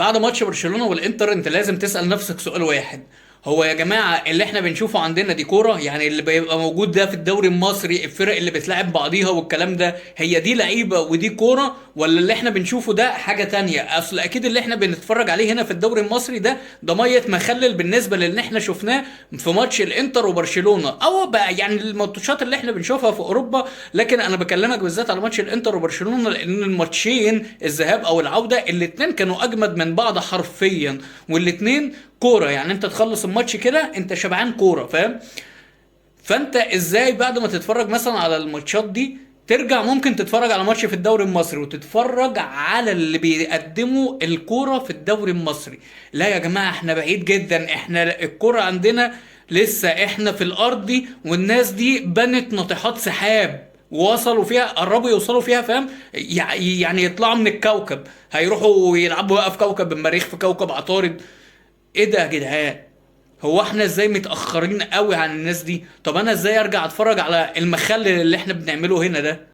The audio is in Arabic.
بعد ماتش برشلونة والانتر انت لازم تسأل نفسك سؤال واحد: هو يا جماعة اللي احنا بنشوفه عندنا دي كورة؟ يعني اللي بيبقى موجود ده في الدوري المصري، الفرق اللي بتلعب بعضيها والكلام ده، هي دي لعيبة ودي كورة؟ ولا اللي احنا بنشوفه ده حاجة تانية؟ اصل اكيد اللي احنا بنتفرج عليه هنا في الدوري المصري ده مية مخلل بالنسبة للي احنا شفناه في ماتش الانتر وبرشلونة، او بقى يعني الماتشات اللي احنا بنشوفها في اوروبا. لكن انا بكلمك بالذات على ماتش الانتر وبرشلونة، لان الماتشين الذهاب او العودة الاتنين كانوا اجمد من بعض حرفيا، والاتنين كوره. يعني انت تخلص الماتش كده انت شبعان كوره، فاهم؟ فانت ازاي بعد ما تتفرج مثلا على الماتشات دي ترجع ممكن تتفرج على ماتش في الدوري المصري وتتفرج على اللي بيقدموا الكوره في الدوري المصري؟ لا يا جماعه، احنا بعيد جدا، احنا الكوره عندنا لسه احنا في الارض، والناس دي بنت ناطحات سحاب وصلوا فيها، قربوا يوصلوا فيها، فاهم؟ يعني يطلعوا من الكوكب، هيروحوا يلعبوا بقى في كوكب المريخ، في كوكب عطارد. ايه ده يا جدعان؟ هو احنا ازاي متأخرين قوي عن الناس دي؟ طب انا ازاي ارجع اتفرج على المخلل اللي احنا بنعمله هنا ده؟